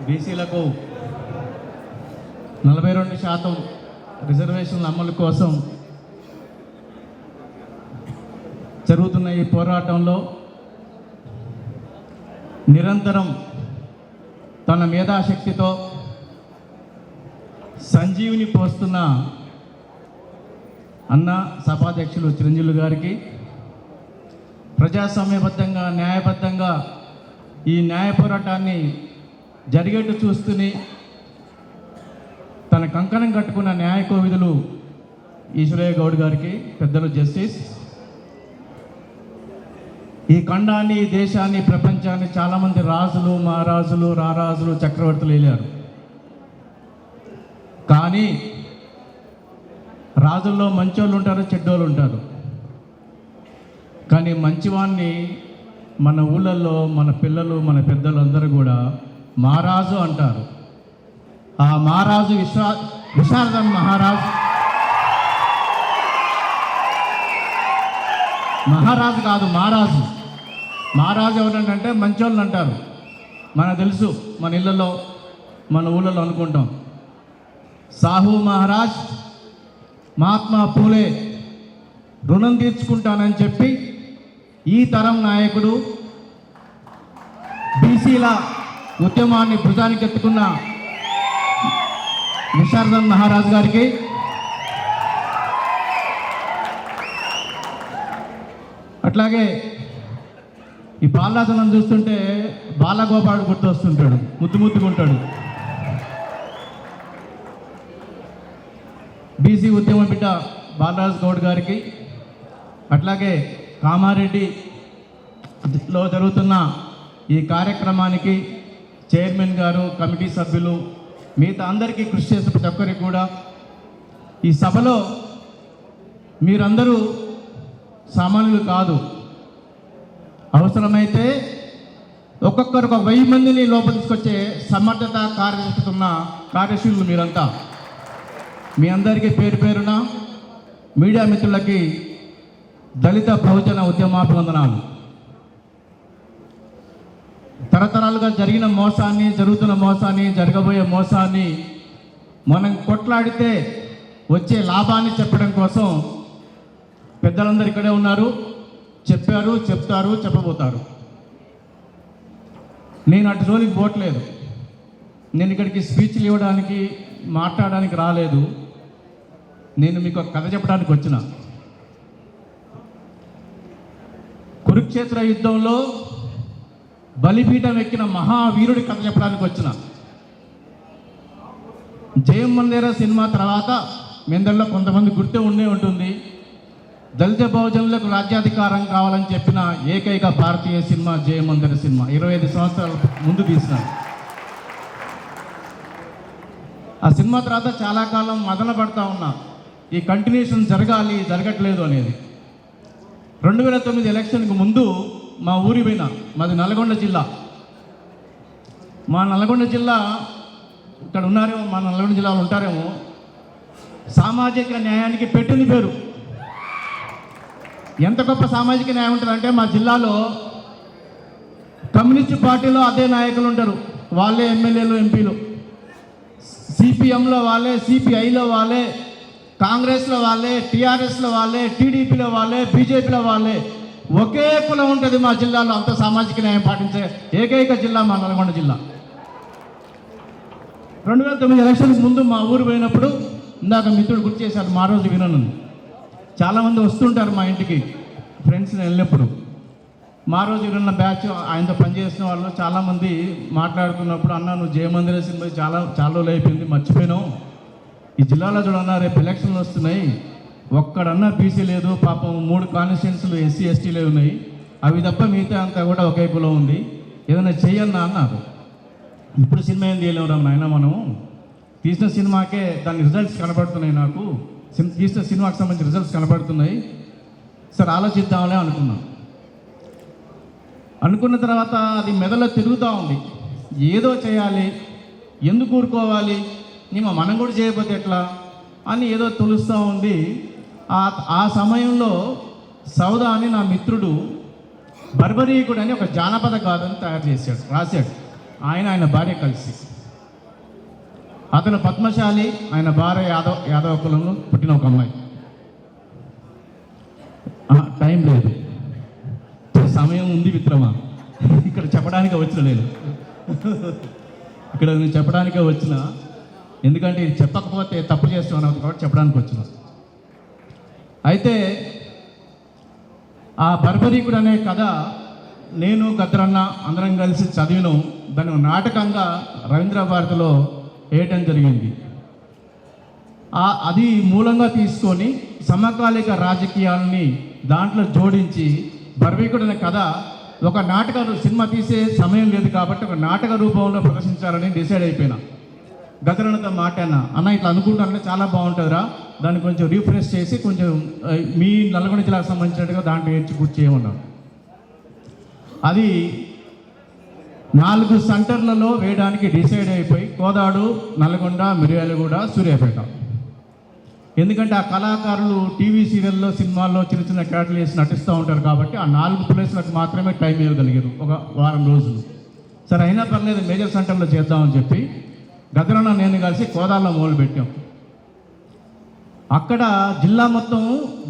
బీసీలకు 42% రిజర్వేషన్ల అమలు కోసం జరుగుతున్న ఈ పోరాటంలో నిరంతరం తన మేధాశక్తితో సంజీవిని పోస్తున్న అన్న సభాధ్యక్షులు చిరంజీవి గారికి, ప్రజాస్వామ్యబద్ధంగా న్యాయబద్ధంగా ఈ న్యాయ పోరాటాన్ని జరిగేట్టు చూస్తూనే తన కంకణం కట్టుకున్న న్యాయ కోవిదులు ఈశ్వరయ్య గౌడ్ గారికి, పెద్దలు జస్టిస్, ఈ ఖండాన్ని, ఈ దేశాన్ని, ప్రపంచాన్ని చాలామంది రాజులు, మహారాజులు, రారాజులు, చక్రవర్తులు వెళ్ళారు. కానీ రాజుల్లో మంచోళ్ళు ఉంటారు, చెడ్డోళ్ళు ఉంటారు. కానీ మంచివాణ్ణి మన ఊళ్ళల్లో మన పిల్లలు, మన పెద్దలు అందరూ కూడా మహారాజు అంటారు. ఆ మహారాజు విశారదన్ మహారాజు కాదు, మహారాజు. మహారాజు ఎవరంటే మంచోళ్ళు అంటారు. మనకు తెలుసు, మన ఇళ్ళల్లో మన ఊళ్ళలో అనుకుంటాం. సాహు మహారాజ్, మహాత్మా పూలే రుణం తీర్చుకుంటానని చెప్పి ఈ తరం నాయకుడు, బీసీల ఉద్యమాన్ని భుజానికి ఎత్తుకున్న విశారదన్ మహారాజ్ గారికి, అట్లాగే ఈ బాలరాజనం చూస్తుంటే బాలగోపాడు గుర్తొస్తుంటాడు, ముద్దుగా ఉంటాడు. బీసీ ఉద్యమ బిడ్డ బాలరాజ్ గౌడ్ గారికి, అట్లాగే కామారెడ్డిలో జరుగుతున్న ఈ కార్యక్రమానికి చైర్మన్ గారు, కమిటీ సభ్యులు, మిగతా అందరికీ కృషి చేసే ప్రతి ఒక్కరికి కూడా, ఈ సభలో మీరందరూ సామాన్యులు కాదు. అవసరమైతే ఒక్కొక్కరు 1000 మందిని లోపల తీసుకొచ్చే సమర్థత, కార్యదక్షత ఉన్న కార్యశీలులు మీరంతా. మీ అందరికీ పేరు పేరున మీడియా మిత్రులకి దళిత బహుజన ఉద్యమాభివందనాలు. తరతరాలుగా జరిగిన మోసాన్ని, జరుగుతున్న మోసాన్ని, జరగబోయే మోసాన్ని మనం కొట్లాడితే వచ్చే లాభాన్ని చెప్పడం కోసం పెద్దలందరూ ఇక్కడే ఉన్నారు. చెప్పారు, చెప్తారు, చెప్పబోతారు. నేను అటు జోలికి పోవట్లేదు. నేను ఇక్కడికి స్పీచ్లు ఇవ్వడానికి, మాట్లాడడానికి రాలేదు. నేను మీకు ఒక కథ చెప్పడానికి వచ్చిన. కురుక్షేత్ర యుద్ధంలో బలిపీఠం ఎక్కిన మహావీరుడి కథ చెప్పడానికి వచ్చిన. జయం మందిర సినిమా తర్వాత మీ అందరిలో కొంతమంది గుర్తే ఉంటుంది. దళిత బహుజనులకు రాజ్యాధికారం కావాలని చెప్పిన ఏకైక భారతీయ సినిమా జయం మందిర సినిమా. 25 సంవత్సరాల ముందు తీసిన ఆ సినిమా తర్వాత చాలా కాలం మదన పడతా ఉన్నా, ఈ కంటిన్యూషన్ జరగాలి, జరగట్లేదు అనేది. 2009 ఎలక్షన్కి ముందు మా ఊరి పోయినా. మాది నల్గొండ జిల్లా. మా నల్గొండ జిల్లా ఇక్కడ ఉన్నారేమో, మా నల్గొండ జిల్లాలో ఉంటారేమో. సామాజిక న్యాయానికి పెట్టింది పేరు. ఎంత గొప్ప సామాజిక న్యాయం ఉంటుందంటే, మా జిల్లాలో కమ్యూనిస్ట్ పార్టీలో అదే నాయకులు ఉంటారు, వాళ్ళే ఎమ్మెల్యేలు, ఎంపీలు. సిపిఎంలో వాళ్ళే, సిపిఐలో వాళ్ళే, కాంగ్రెస్లో వాళ్ళే, టీఆర్ఎస్లో వాళ్ళే, టీడీపీలో వాళ్ళే, బీజేపీలో వాళ్ళే. ఒకే కులం ఉంటుంది మా జిల్లాలో. అంత సామాజిక న్యాయం పాటించే ఏకైక జిల్లా మా నల్గొండ జిల్లా. 2009 ఎలక్షన్కి ముందు మా ఊరు పోయినప్పుడు ఇందాక మిత్రుడు గుర్తు చేశారు, మా రోజు వినను. చాలామంది వస్తుంటారు మా ఇంటికి, ఫ్రెండ్స్ని వెళ్ళినప్పుడు. మా రోజు విన్న బ్యాచ్, ఆయనతో పనిచేసిన వాళ్ళు చాలామంది మాట్లాడుతున్నప్పుడు, అన్న నువ్వు జయమందిర సినిమా చాలా రోజులు అయిపోయింది, మర్చిపోయినావు. ఈ జిల్లాలో చూడన్నా రేపు ఎలక్షన్లు వస్తున్నాయి, ఒక్కడన్నా బీసీ లేదు. పాపం 3 కాన్స్టిట్యున్సీలు ఎస్సీ ఎస్టీలే ఉన్నాయి, అవి తప్ప మిగతా అంతా కూడా ఒకే కులం ఉంది, ఏదైనా చెయ్యన్నా అన్నారు. ఇప్పుడు సినిమా ఏం చేయలేము నాయన, మనం తీసిన సినిమాకే దాని రిజల్ట్స్ కనబడుతున్నాయి. నాకు తీసిన సినిమాకి సంబంధించిన రిజల్ట్స్ కనబడుతున్నాయి, సరే ఆలోచిద్దాంలే అనుకున్న తర్వాత అది మెదడులో తిరుగుతూ ఉంది. ఏదో చేయాలి, ఎందుకు ఊరుకోవాలి, మనం కూడా చేయకపోతే ఎట్లా అని ఏదో తొలుస్తూ ఉంది. ఆ సమయంలో సౌదా అని నా మిత్రుడు బర్బరీకుడు అని ఒక జానపద గాథను రాశాడు. ఆయన భార్య కలిసి. అతను పద్మశాలి, ఆయన భార్య యాదవ కులంలో పుట్టిన ఒక అమ్మాయి. టైం లేదు, సమయం ఉంది మిత్రమా, ఇక్కడ చెప్పడానికే వచ్చిన నేను ఇక్కడ నేను చెప్పడానికే వచ్చిన, ఎందుకంటే ఇది చెప్పకపోతే తప్పు చేస్తున్నాను కాబట్టి చెప్పడానికి వచ్చిన. అయితే ఆ బర్బరీకుడు అనే కథ నేను గద్రన్న అందరం కలిసి చదివినాం. దాన్ని నాటకంగా రవీంద్ర భారతిలో వేయటం జరిగింది. అది మూలంగా తీసుకొని సమకాలిక రాజకీయాలని దాంట్లో జోడించి బర్బరీకుడు అనే కథ ఒక నాటక సినిమా తీసే సమయం లేదు కాబట్టి ఒక నాటక రూపంలో ప్రదర్శించాలని డిసైడ్ అయిపోయినా. గద్రన్నతో మాట్లాడినా, అన్న ఇట్లా అనుకుంటానంటే చాలా బాగుంటుందిరా, దాన్ని కొంచెం రీఫ్రెష్ చేసి కొంచెం మీ నల్గొండ జిల్లాకు సంబంధించినట్టుగా దాంట్లో ఏడ్చి గుర్తు చేయమన్నారు. అది 4 సెంటర్లలో వేయడానికి డిసైడ్ అయిపోయి కోదాడు, నల్గొండ, మిర్యాలగూడ, సూర్యాపేట. ఎందుకంటే ఆ కళాకారులు టీవీ సీరియల్లో, సినిమాల్లో చిన్న చిన్న క్యారెక్టర్లు వేసి నటిస్తూ ఉంటారు కాబట్టి ఆ 4 ప్లేస్లకు మాత్రమే టైం ఇవ్వగలిగారు ఒక వారం రోజులు. సరే అయినా పర్లేదు మేజర్ సెంటర్లో చేద్దామని చెప్పి గద్రన్న నేను కలిసి కోదాల్లో మొదలుపెట్టాం. అక్కడ జిల్లా మొత్తం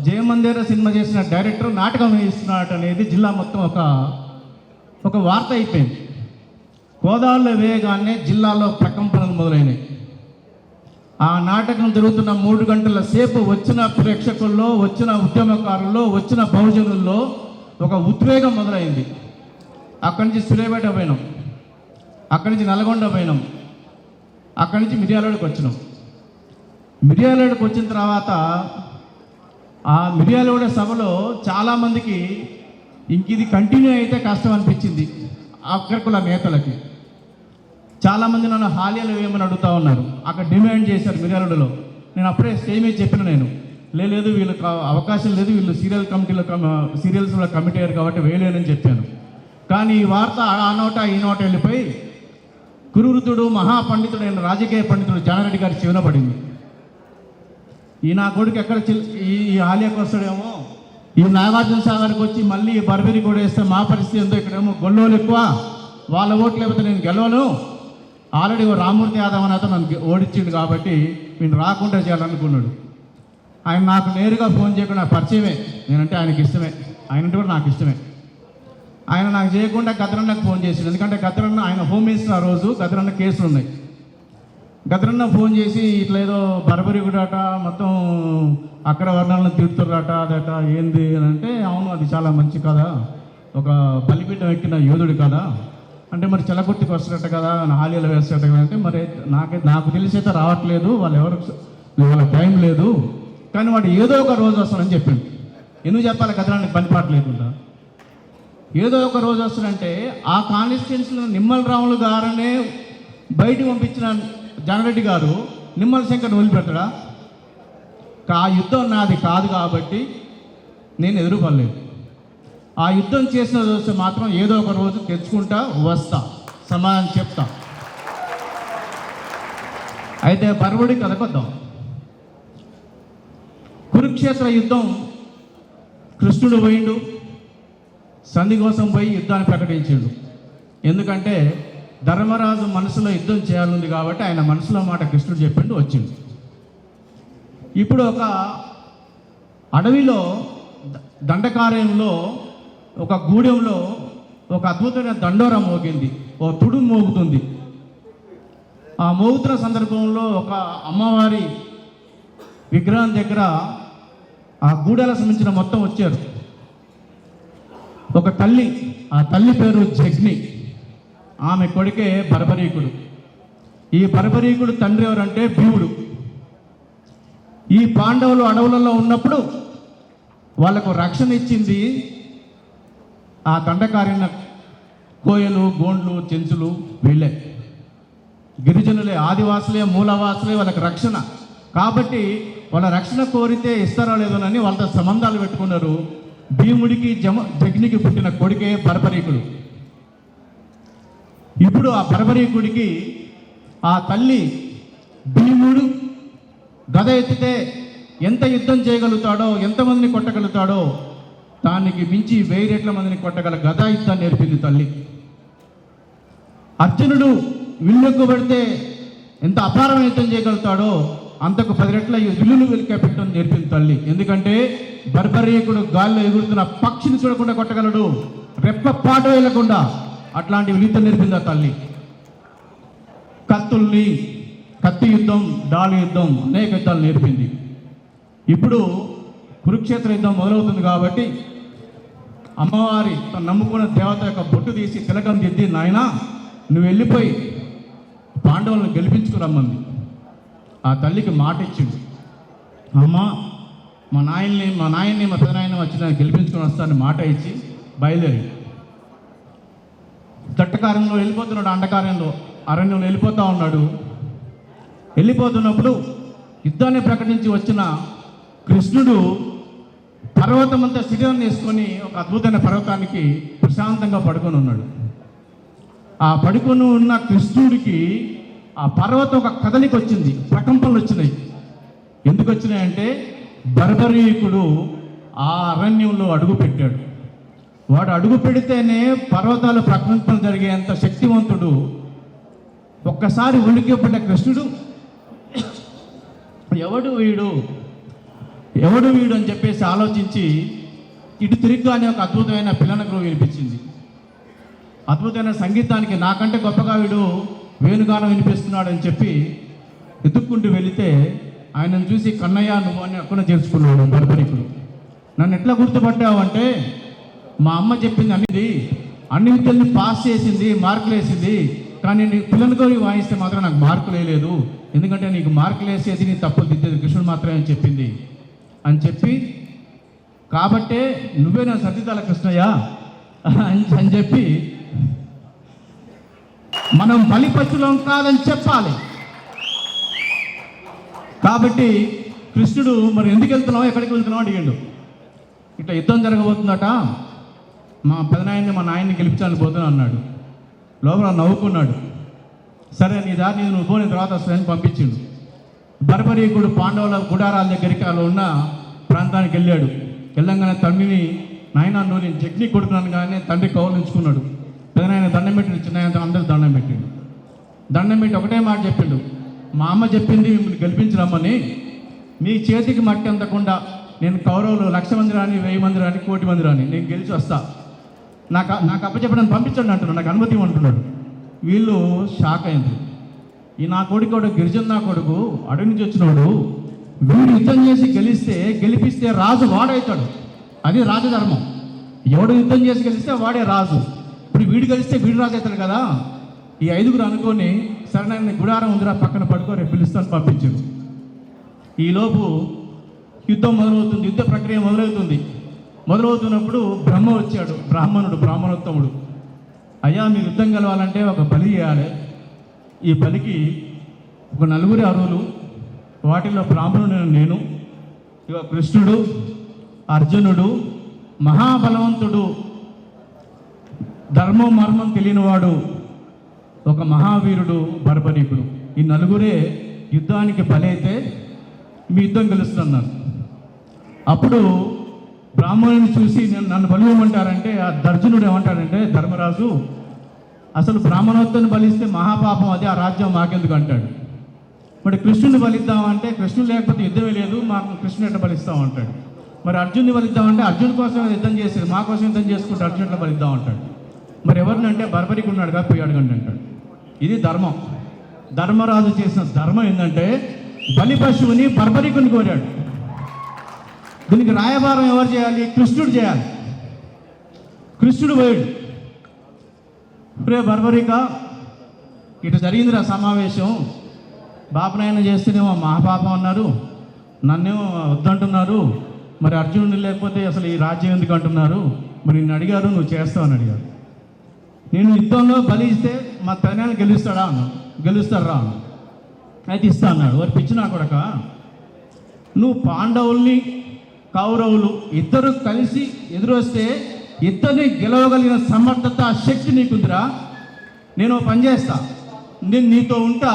జయమందిర సినిమా చేసిన డైరెక్టర్ నాటకం వేయిస్తున్నాడు అనేది జిల్లా మొత్తం ఒక వార్త అయిపోయింది. కోదాల్లో వేయగానే జిల్లాలో ప్రకంపనలు మొదలైనవి. ఆ నాటకం జరుగుతున్న 3 గంటల సేపు వచ్చిన ప్రేక్షకుల్లో, వచ్చిన ఉద్యమకారుల్లో, వచ్చిన బహుజనుల్లో ఒక ఉద్వేగం మొదలైంది. అక్కడి నుంచి సూర్యాపేట పోయినాం, అక్కడి నుంచి నల్గొండ పోయినాం, అక్కడి నుంచి మిర్యాలగూడకి వచ్చినాం. మిర్యాలగూడకి వచ్చిన తర్వాత ఆ మిర్యాలగూడ సభలో చాలామందికి ఇంక ఇది కంటిన్యూ అయితే కష్టం అనిపించింది. అగ్రకుల నేతలకి చాలామంది నన్ను హాలియాలో వేయమని అడుగుతూ ఉన్నారు. అక్కడ డిమాండ్ చేశారు మిర్యాలగూడలో. నేను అప్పుడే స్టేజ్ మీద చెప్పిన, నేను లేదు వీళ్ళకి అవకాశం లేదు, వీళ్ళు సీరియల్స్లో కమిటీ అయ్యారు కాబట్టి వేయలేనని చెప్పాను. కానీ ఈ వార్త ఆ నోట ఈ నోట వెళ్ళిపోయి కురువృద్ధుడు మహాపండితుడైన రాజకీయ పండితుడు జానారెడ్డి గారి చెవిన పడింది. ఈ నా కొడుకు ఎక్కడ ఈ ఆలియాకి వస్తాడేమో, ఈ నాగార్జున సాగర్కి వచ్చి మళ్ళీ బర్బరీ కూడా వేస్తే మా పరిస్థితి ఎంతో, ఇక్కడేమో గొల్లోలు ఎక్కువ, వాళ్ళ ఓట్లు లేకపోతే నేను గెలవను, ఆల్రెడీ రామూర్తి యాదవ్ అని అతను నన్ను ఓడించిండు కాబట్టి నేను రాకుండా చేయాలనుకున్నాడు. ఆయన నాకు నేరుగా ఫోన్ చేయకుండా పరిచయమే, నేనంటే ఆయనకి ఇష్టమే, ఆయనంటే కూడా నాకు ఇష్టమే. ఆయన నాకు చేయకుండా గద్రన్నకు ఫోన్ చేసిండు. ఎందుకంటే గద్రన్న ఆయన హోమ్ మినిస్టర్ ఆ రోజు, గద్రన్న కేసులు ఉన్నాయి. గద్రన్న ఫోన్ చేసి ఇట్లా ఏదో బర్బరీ కూడా మొత్తం అక్కడ వర్ణాలను తిడుతుర్రట, అదట ఏంది అని అంటే, అవును అది చాలా మంచి కదా, ఒక బలిపీఠం ఎక్కిన యోధుడు కదా అంటే, మరి చెలకుర్తికి వస్తున్నట్టు కదా, హాలీలో వేస్తున్నట్టు కదా అంటే, మరి నాకు తెలిసి అయితే రావట్లేదు, వాళ్ళ టైం లేదు, కానీ వాడు ఏదో ఒక రోజు వస్తాడని చెప్పిండు. ఎందుకు చెప్పాలి గద్రానికి పనిపాటు లేకుండా? ఏదో ఒక రోజు వస్తాడంటే ఆ కాన్స్టిట్యున్సీలో నిమ్మల రాములు గారనే బయటికి పంపించిన జానారెడ్డి గారు నిమ్మల శంకర్ని వదిలిపెట్టడా? ఆ యుద్ధం నాది కాదు కాబట్టి నేను ఎదురుపడలేదు. ఆ యుద్ధం చేసిన రోజు మాత్రం ఏదో ఒక రోజు తెచ్చుకుంటా వస్తా, సమాధానం చెప్తా. అయితే బర్బరీ కథకొద్దాం. కురుక్షేత్ర యుద్ధం, కృష్ణుడు పోయిండు, సంధి కోసం పోయి యుద్ధాన్ని ప్రకటించాడు. ఎందుకంటే ధర్మరాజు మనసులో యుద్ధం చేయాలంది కాబట్టి ఆయన మనసులో మాట కృష్ణుడు చెప్పిండు, వచ్చిండు. ఇప్పుడు ఒక అడవిలో దండకార్యంలో ఒక గూడెంలో ఒక అద్భుతమైన దండోరా మోగింది, ఓ తుడు మోగుతుంది. ఆ మోగుతున్న సందర్భంలో ఒక అమ్మవారి విగ్రహం దగ్గర ఆ గూడెలకు సంబంధించిన మొత్తం వచ్చారు. ఒక తల్లి, ఆ తల్లి పేరు జగ్ని, ఆమె కొడుకే బర్బరీకుడు. ఈ బర్బరీకుడు తండ్రి ఎవరంటే భీముడు. ఈ పాండవులు అడవులలో ఉన్నప్పుడు వాళ్ళకు రక్షణ ఇచ్చింది ఆ దండకార్య కోయలు, గోండ్లు, చెంచులు, వీళ్ళే గిరిజనులే, ఆదివాసులే, మూలవాసులే వాళ్ళకి రక్షణ. కాబట్టి వాళ్ళ రక్షణ కోరితే ఇస్తారో లేదోనని వాళ్ళతో సంబంధాలు పెట్టుకున్నారు. భీముడికి జగ్నికి పుట్టిన కొడుకే బర్బరీకుడు. ఇప్పుడు ఆ బర్బరీకుడికి ఆ తల్లి భీముడు గద ఎత్తితే ఎంత యుద్ధం చేయగలుగుతాడో, ఎంతమందిని కొట్టగలుగుతాడో దానికి మించి 1000 రెట్ల మందిని కొట్టగల గదా యుద్ధాన్ని నేర్పింది తల్లి. అర్జునుడు విల్లుకు పెడితే ఎంత అపారమైన యుద్ధం చేయగలుగుతాడో అంతకు 10 రెట్ల విల్లును వెలికెట్టడం నేర్పింది తల్లి. ఎందుకంటే బర్బరీకుడు గాల్లో ఎగురుతున్న పక్షిని చూడకుండా కొట్టగలడు, రెప్ప పాట వేయకుండా. అట్లాంటి విలుత నేర్పింది ఆ తల్లి. కత్తి యుద్ధం, డాలు యుద్ధం, అనేక యుద్ధాలు నేర్పింది. ఇప్పుడు కురుక్షేత్ర యుద్ధం మొదలవుతుంది కాబట్టి అమ్మవారి తను నమ్ముకున్న దేవత యొక్క బొట్టు తీసి తిలకం దిద్ది, నాయన నువ్వు వెళ్ళిపోయి పాండవులను గెలిపించుకురమ్మంది. ఆ తల్లికి మాట ఇచ్చిండు, అమ్మ మా నాయన్ని మా పెదనాయన్ని వచ్చిన గెలిపించుకొని వస్తానని మాట ఇచ్చి బయలుదేరి తట్టకార్యంలో వెళ్ళిపోతున్నాడు. అండకార్యంలో అరణ్యంలో వెళ్ళిపోతూ ఉన్నాడు. వెళ్ళిపోతున్నప్పుడు యుద్ధాన్ని ప్రకటించి వచ్చిన కృష్ణుడు పర్వతం అంతా శిఖరాన్ని వేసుకొని ఒక అద్భుతమైన పర్వతానికి ప్రశాంతంగా పడుకొని ఉన్నాడు. ఆ పడుకొని ఉన్న కృష్ణుడికి ఆ పర్వతం ఒక కదలికి వచ్చింది, ప్రకంపనలు వచ్చినాయి. ఎందుకు వచ్చినాయంటే బర్బరీకుడు ఆ అరణ్యంలో అడుగు పెట్టాడు. వాడు అడుగు పెడితేనే పర్వతాలు ప్రకంపనలు జరిగేంత శక్తివంతుడు. ఒక్కసారి ఉలికిపడ్డ కృష్ణుడు ఎవడు వీడు అని చెప్పేసి ఆలోచించి ఇటు తిరిగ్గానే ఒక అద్భుతమైన పిల్లనకు వినిపించింది. అద్భుతమైన సంగీతానికి నాకంటే గొప్పగా వీడు వేణుగానం వినిపిస్తున్నాడు అని చెప్పి ఎత్తుక్కుంటూ వెళితే ఆయనను చూసి కన్నయ్య నువ్వు అని అక్కడ చేర్చుకున్నాడు బర్బరీకుడు. నన్ను ఎట్లా గుర్తుపట్టావు అంటే మా అమ్మ చెప్పింది అన్ని విద్యల్ని పాస్ చేసింది, మార్కులు వేసింది, కానీ నీ పిల్లలతో వాయిస్తే మాత్రం నాకు మార్కులు వేయలేదు, ఎందుకంటే నీకు మార్కులు వేసేది నీ తప్పులు దిద్దేది కృష్ణుడు మాత్రమే అని చెప్పింది అని చెప్పి, కాబట్టే నువ్వే నా సతీతల కృష్ణయ్య అని చెప్పి మనం బలిపశులం కాదని చెప్పాలి. కాబట్టి కృష్ణుడు మరి ఎందుకు వెళ్తున్నావు, ఎక్కడికి వెళ్తున్నావు అడిగాడు. ఇట్లా యుద్ధం జరగబోతుందట, మా పెదనాయన్ని మా నాయన్ని గెలిపించాలని పోతున్నా అన్నాడు. లోపల నవ్వుకున్నాడు. సరే నీ దారి నువ్వు పోయిన తర్వాత వస్తాయని పంపించిండు. బర్బరీకుడు పాండవుల గుడారాల దగ్గరికి అలా ఉన్న ప్రాంతానికి వెళ్ళాడు. వెళ్ళంగానే తండ్రిని, నాయన నువ్వు నేను జగ్ని కొడుకున్నాను కానీ తండ్రి కౌలించుకున్నాడు. పెదనాయన దండం పెట్టిండు, చిన్న అందరూ దండం పెట్టిండు. దండం పెట్టి ఒకటే మాట చెప్పిండు, మా అమ్మ చెప్పింది మిమ్మల్ని గెలిపించరమ్మని, మీ చేతికి మట్టి అందకుండా నేను కౌరవులు 1,00,000 మంది రాని, 1000 మంది రాని, 1,00,00,000 మంది రాని నేను గెలిచి వస్తా, నాకు అప్పచెప్పడానికి పంపించండి అంటున్నాడు, నాకు అనుమతి అంటున్నాడు. వీళ్ళు షాక్ అయింది. ఈ నా కొడుకు గిరిజన నా కొడుకు అడవి నుంచి వచ్చినోడు, వీడు యుద్ధం చేసి గెలిపిస్తే రాజు వాడవుతాడు, అది రాజధర్మం. ఎవడు యుద్ధం చేసి గెలిస్తే వాడే రాజు. ఇప్పుడు వీడు గెలిస్తే వీడు రాజు అవుతాడు కదా. ఈ 5గురు అనుకొని సరైన గుడారం ఉందిరా పక్కన పడుకొని పిలుస్తాను పంపించాడు. ఈలోపు యుద్ధం మొదలవుతుంది, యుద్ధ ప్రక్రియ మొదలవుతున్నప్పుడు బ్రహ్మ వచ్చాడు, బ్రాహ్మణోత్తముడు. అయ్యా మీరు యుద్ధం గెలవాలంటే ఒక బలి చేయాలి. ఈ బలికి ఒక 4 అరువులు, వాటిలో బ్రాహ్మణుడు నేను, ఇక కృష్ణుడు, అర్జునుడు, మహాబలవంతుడు, ధర్మం మర్మం తెలియనివాడు, ఒక మహావీరుడు బర్బరీకుడు. ఈ 4 యుద్ధానికి బలైతే మీ యుద్ధం గెలుస్తున్నారు. అప్పుడు బ్రాహ్మణుని చూసి నన్ను బలివ్వమంటారంటే ఆ అర్జునుడు ఏమంటాడంటే, ధర్మరాజు అసలు బ్రాహ్మణోత్తని బలిస్తే మహాపాపం, అది ఆ రాజ్యం మాకెందుకు అంటాడు. మరి కృష్ణుని బలిద్దామంటే కృష్ణుడు లేకపోతే యుద్ధమే లేదు, మాకు కృష్ణుడు ఎట్లా బలిస్తామంటాడు. మరి అర్జున్ని బలిద్దామంటే అర్జున్ కోసం యుద్ధం చేసేది, మా కోసం యుద్ధం చేసుకుంటే అర్జున్ ఎట్లా బలిద్దామంటాడు. మరి ఎవరిని అంటే బర్బరీకుడు ఉన్నాడుగా, పోయి అడగండి అంటాడు. ఇది ధర్మం. ధర్మరాజు చేసిన ధర్మం ఏంటంటే బలి పశువుని బర్బరీకుని కోరాడు. దీనికి రాయబారం ఎవరు చేయాలి? కృష్ణుడు చేయాలి. కృష్ణుడు పోయాడు. ప్రే బర్బరిక ఇటు జరిగిందిరా సమావేశం, బాపనాయన చేస్తేనేమో మహాపాపం అన్నారు, నన్నేమో వద్దంటున్నారు, మరి అర్జునుడు లేకపోతే అసలు ఈ రాజ్యం ఎందుకు అంటున్నారు, మరి నిన్ను అడిగారు నువ్వు చేస్తావని అడిగారు. నేను యుద్ధంలో బలి ఇస్తే మా తనని గెలుస్తాడా అన్నాను. గెలుస్తారా అన్నాను. అయితే ఇస్తా అన్నాడు. వారు పిచ్చి నా కొడక, నువ్వు పాండవుల్ని కౌరవులు ఇద్దరు కలిసి ఎదురొస్తే ఇద్దరిని గెలవగలిగిన సమర్థత శక్తి నీకుందిరా. నేను పని చేస్తా, నేను నీతో ఉంటా,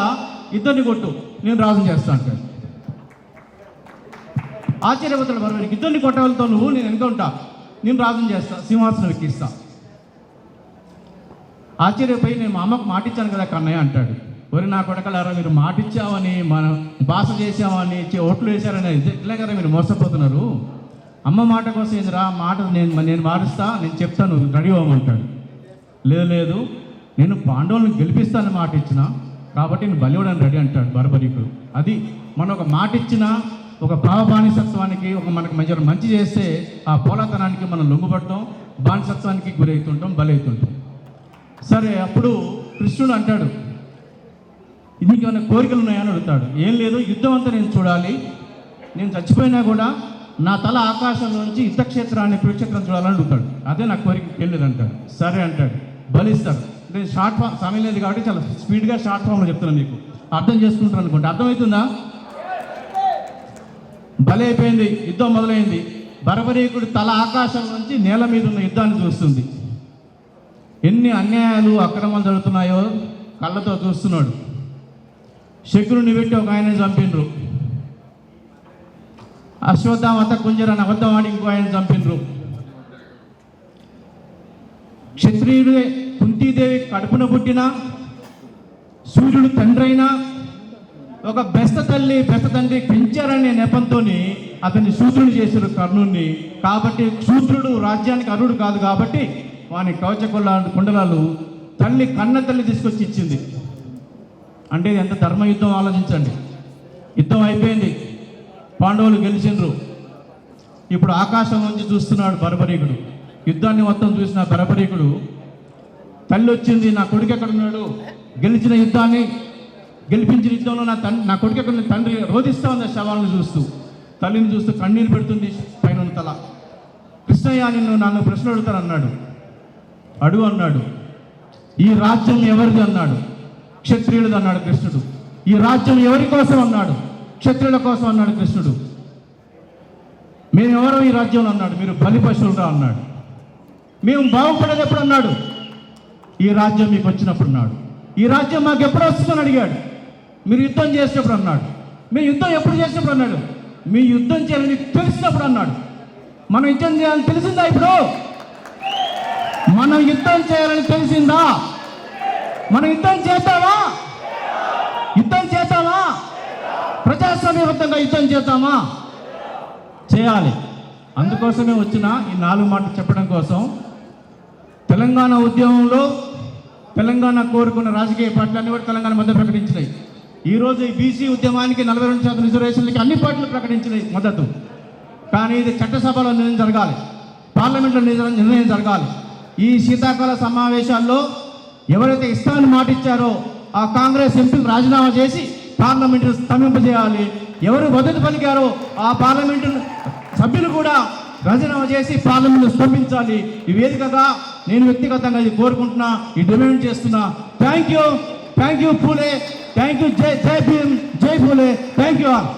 ఇద్దరిని కొట్టు, నేను రాజు చేస్తా అంటాడు. ఆశ్చర్యపోతాడు బర్బరీకి. ఇద్దరిని కొట్టగలుగుతా నువ్వు, నేను వెనుక ఉంటా, నేను రాజుని చేస్తా, సింహాసనం ఎక్కిస్తా. ఆశ్చర్యపోయి నేను మా అమ్మకు మాటిచ్చాను కదా కన్నయ్య అంటాడు. ఒరి నా కొడకలారా, మీరు మాటిచ్చామని మనం భాష చేసామని ఓట్లు వేశారని ఇట్లే కదా మీరు మోసపోతున్నారు. అమ్మ మాట కోసం ఏందిరా, మాట నేను మారుస్తా, నేను చెప్తాను, రెడీ అవ్వమంటాడు. లేదు నేను పాండవులను గెలిపిస్తానని మాట ఇచ్చిన, కాబట్టి నేను బలివడానికి రెడీ అంటాడు బర్బరీకుడు. అది మనం ఒక మాట ఇచ్చిన ఒక భావ బానిసత్వానికి మనకు మంచి చేస్తే ఆ పోలతనానికి మనం లొంగుపడతాం, బానిసత్వానికి గురవుతుంటాం, బలవుతుంటాం. సరే, అప్పుడు కృష్ణుడు అంటాడు, నీకు ఏమైనా కోరికలు ఉన్నాయని అడుగుతాడు. ఏం లేదు, యుద్ధం అంతా నేను చూడాలి, నేను చచ్చిపోయినా కూడా నా తల ఆకాశంలోంచి యుద్ధక్షేత్రాన్ని కురుక్షేత్రం చూడాలని అడుగుతాడు. అదే నా కోరిక వెళ్ళలేదు అంటాడు. సరే అంటాడు, బలిస్తాడు. నేను షార్ట్ ఫామ్ సమయం లేదు కాబట్టి చాలా స్పీడ్గా షార్ట్ ఫామ్లో చెప్తున్నాను, మీకు అర్థం చేసుకుంటాను అనుకుంటే. అర్థమవుతుందా? బలి అయిపోయింది, యుద్ధం మొదలైంది. బర్బరీకుడు తల ఆకాశం నుంచి నేల మీద ఉన్న యుద్ధాన్ని చూస్తుంది. ఎన్ని అన్యాయాలు అక్రమాలు జరుగుతున్నాయో కళ్ళతో చూస్తున్నాడు. శకురుని పెట్టి ఒక ఆయన చంపిండ్రు, అశ్వత్థామత కుంజరాన్ని అబద్ధం ఆడి ఇంకో ఆయన చంపిండ్రు. క్షత్రియుడే కుంతీదేవి కడుపున పుట్టిన సూర్యుడు తండ్రి అయినా ఒక బెస్త తండ్రి పెంచారనే నెపంతో అతన్ని శూద్రుడు చేశారు కర్ణుడిని. కాబట్టి శూద్రుడు రాజ్యానికి అర్హుడు కాదు కాబట్టి వాని కవచ కుండలాలు కన్న తల్లి తీసుకొచ్చి ఇచ్చింది. అంటే ఎంత ధర్మయుద్ధం ఆలోచించండి. యుద్ధం అయిపోయింది, పాండవులు గెలిచిండ్రు. ఇప్పుడు ఆకాశం నుంచి చూస్తున్నాడు బర్బరీకుడు. యుద్ధాన్ని మొత్తం చూసిన బర్బరీకుడు, తల్లి వచ్చింది, నా కొడుకు ఎక్కడున్నాడు, గెలిచిన యుద్ధంలో నా కొడుకు ఎక్కడ, తండ్రి రోధిస్తూ ఉంది శవాలను చూస్తూ, తల్లిని చూస్తూ కన్నీరు పెడుతుంది పైన తల. కృష్ణయ్య, నన్ను ప్రశ్న అడుగుతానన్నాడు. అడుగు అన్నాడు. ఈ రాజ్యం ఎవరిది అన్నాడు. క్షత్రియుడిది అన్నాడు కృష్ణుడు. ఈ రాజ్యం ఎవరి కోసం అన్నాడు. క్షత్రియుల కోసం అన్నాడు కృష్ణుడు. మేమెవరో ఈ రాజ్యంలో అన్నాడు. మీరు బలి పశువులుగా అన్నాడు. మేము బాగుపడేది ఎప్పుడు అన్నాడు. ఈ రాజ్యం మీకు వచ్చినప్పుడు అన్నాడు. ఈ రాజ్యం మాకు ఎప్పుడు వస్తుందని అడిగాడు. మీరు యుద్ధం చేసినప్పుడు అన్నాడు. మీ యుద్ధం ఎప్పుడు చేసినప్పుడు అన్నాడు. మీ యుద్ధం చేయాలని తెలిసినప్పుడు అన్నాడు. మనం యుద్ధం చేయాలని తెలిసిందా? ఇప్పుడు మనం యుద్ధం చేయాలని తెలిసిందా? మనం యుద్ధం చేద్దామా? ప్రజాస్వామ్యబద్ధంగా యుద్ధం చేద్దామా? చేయాలి. అందుకోసమే వచ్చిన ఈ 4 మాటలు చెప్పడం కోసం. తెలంగాణ ఉద్యమంలో తెలంగాణ కోరుకున్న రాజకీయ పార్టీలన్నీ కూడా తెలంగాణ మద్దతు ప్రకటించినాయి. ఈరోజు ఈ బీసీ ఉద్యమానికి 42% రిజర్వేషన్లకి అన్ని పార్టీలు ప్రకటించినాయి మద్దతు. కానీ ఇది చట్టసభలో నిర్ణయం జరగాలి, పార్లమెంట్లో నిర్ణయం జరగాలి. ఈ శీతాకాల సమావేశాల్లో ఎవరైతే ఇస్తామని మాట ఇచ్చారో ఆ కాంగ్రెస్ ఎంపీలు రాజీనామా చేసి పార్లమెంటు స్తంభింపజేయాలి. ఎవరు మద్దతు పలికారో ఆ పార్లమెంటు సభ్యులు కూడా రాజీనామా చేసి పార్లమెంటు స్తంభించాలి. ఈ వేదికగా నేను వ్యక్తిగతంగా ఇది కోరుకుంటున్నా, ఈ డిమాండ్ చేస్తున్నా. Thank you Phule, thank you, జై భీమ్, జై పూలే, థ్యాంక్ యూ ఆల్.